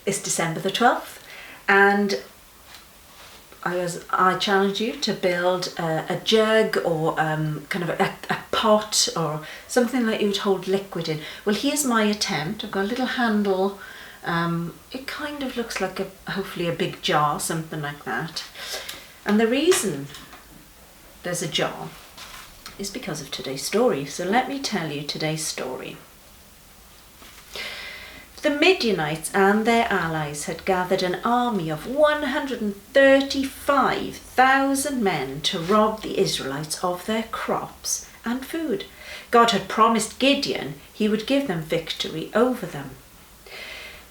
It's December the 12th, and I challenge you to build a jug or kind of a pot or something that you would hold liquid in. Well, here's my attempt. I've got a little handle. It kind of looks like hopefully a big jar, something like that. And the reason there's a jar is because of today's story. So let me tell you today's story. The Midianites and their allies had gathered an army of 135,000 men to rob the Israelites of their crops and food. God had promised Gideon he would give them victory over them.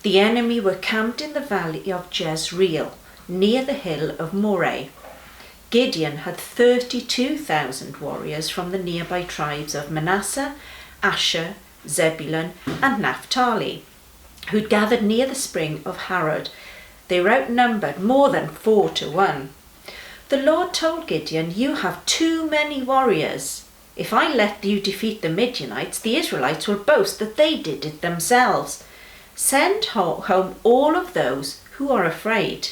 The enemy were camped in the valley of Jezreel, near the hill of Moreh. Gideon had 32,000 warriors from the nearby tribes of Manasseh, Asher, Zebulun, and Naphtali, who'd gathered near the spring of Harod. They were outnumbered more than 4 to 1. The Lord told Gideon, "You have too many warriors. If I let you defeat the Midianites, the Israelites will boast that they did it themselves. Send home all of those who are afraid."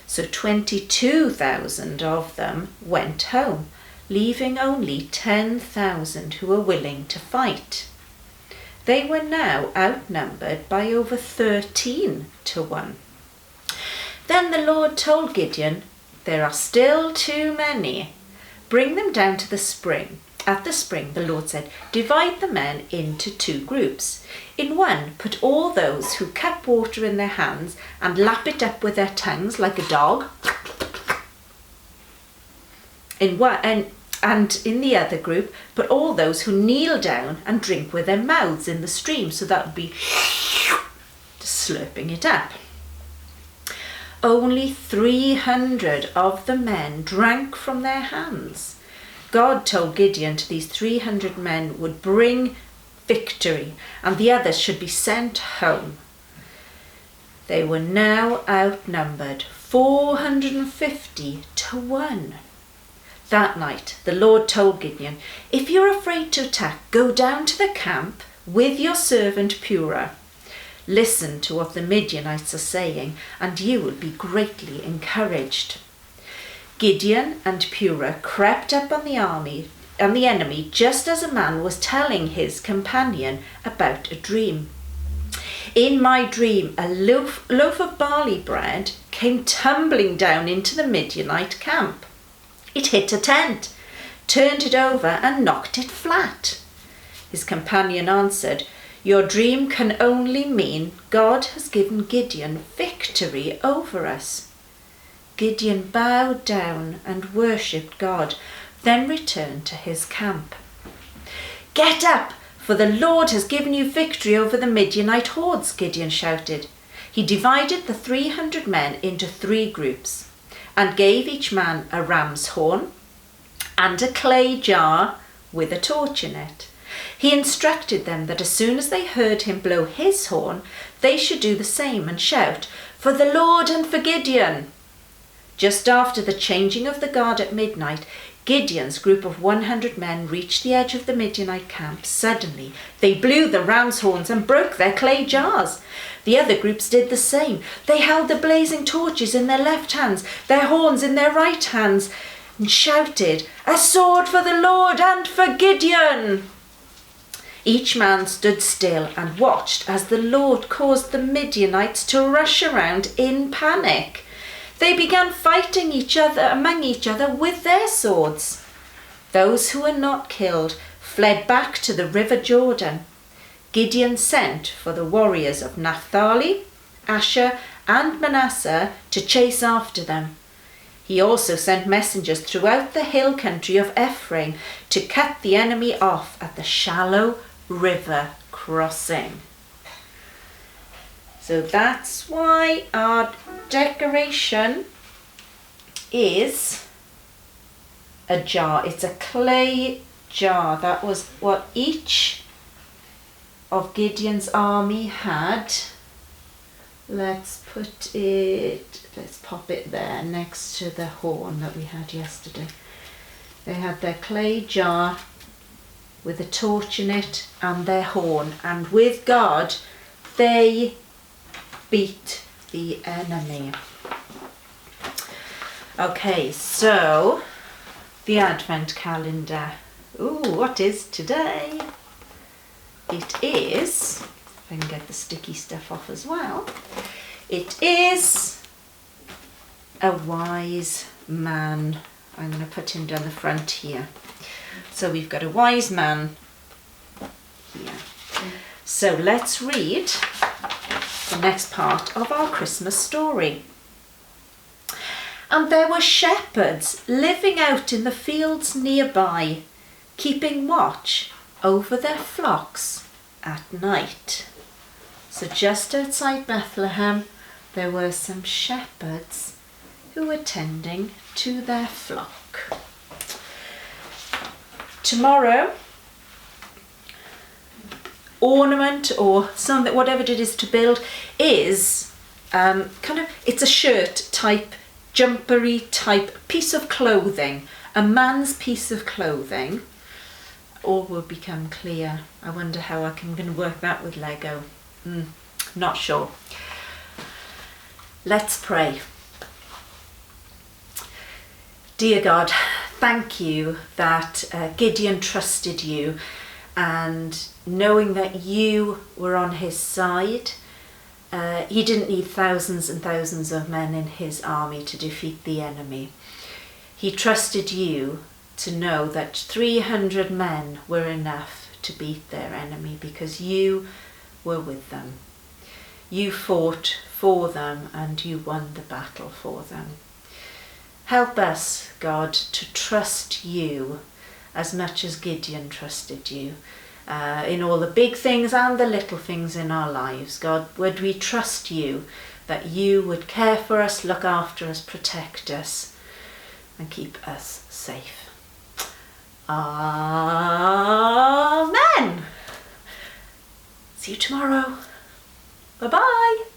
So 22,000 of them went home, leaving only 10,000 who were willing to fight. They were now outnumbered by over 13 to 1. Then the Lord told Gideon, "There are still too many. Bring them down to the spring." At the spring, the Lord said, "Divide the men into 2 groups. In one, put all those who kept water in their hands and lap it up with their tongues like a dog. And in the other group, put all those who kneel down and drink with their mouths in the stream." So that would be slurping it up. Only 300 of the men drank from their hands. God told Gideon these 300 men would bring victory and the others should be sent home. They were now outnumbered 450 to 1. That night, the Lord told Gideon, "If you're afraid to attack, go down to the camp with your servant Purah. Listen to what the Midianites are saying, and you will be greatly encouraged." Gideon and Purah crept up on the enemy just as a man was telling his companion about a dream. "In my dream, a loaf of barley bread came tumbling down into the Midianite camp. It hit a tent, turned it over and knocked it flat." His companion answered, "Your dream can only mean God has given Gideon victory over us." Gideon bowed down and worshipped God, then returned to his camp. "Get up, for the Lord has given you victory over the Midianite hordes," Gideon shouted. He divided the 300 men into 3 groups and gave each man a ram's horn and a clay jar with a torch in it. He instructed them that as soon as they heard him blow his horn, they should do the same and shout, "For the Lord and for Gideon." Just after the changing of the guard at midnight, Gideon's group of 100 men reached the edge of the Midianite camp. Suddenly, they blew the ram's horns and broke their clay jars. The other groups did the same. They held the blazing torches in their left hands, their horns in their right hands, and shouted, "A sword for the Lord and for Gideon!" Each man stood still and watched as the Lord caused the Midianites to rush around in panic. They began fighting among each other with their swords. Those who were not killed fled back to the river Jordan. Gideon sent for the warriors of Naphtali, Asher, and Manasseh to chase after them. He also sent messengers throughout the hill country of Ephraim to cut the enemy off at the shallow river crossing. So that's why our decoration is a jar. It's a clay jar. That was what each of Gideon's army had. Let's pop it there next to the horn that we had yesterday. They had their clay jar with a torch in it and their horn, and with God they beat the enemy. Okay, so the Advent calendar. Ooh, what is today? It is, if I can get the sticky stuff off as well, it is a wise man. I'm going to put him down the front here. So we've got a wise man here. So let's read the next part of our Christmas story. And there were shepherds living out in the fields nearby, keeping watch over their flocks at night. So just outside Bethlehem, there were some shepherds who were tending to their flock. Tomorrow, ornament or something, whatever it is to build, is it's a shirt type, jumpery type piece of clothing, a man's piece of clothing. All will become clear. I wonder how I can work that with Lego. Not sure. Let's pray. Dear God, thank you that Gideon trusted you, and knowing that you were on his side, he didn't need thousands and thousands of men in his army to defeat the enemy. He trusted you to know that 300 men were enough to beat their enemy because you were with them. You fought for them and you won the battle for them. Help us, God, to trust you as much as Gideon trusted you in all the big things and the little things in our lives. God, would we trust you that you would care for us, look after us, protect us and keep us safe. Amen. See you tomorrow. Bye-bye.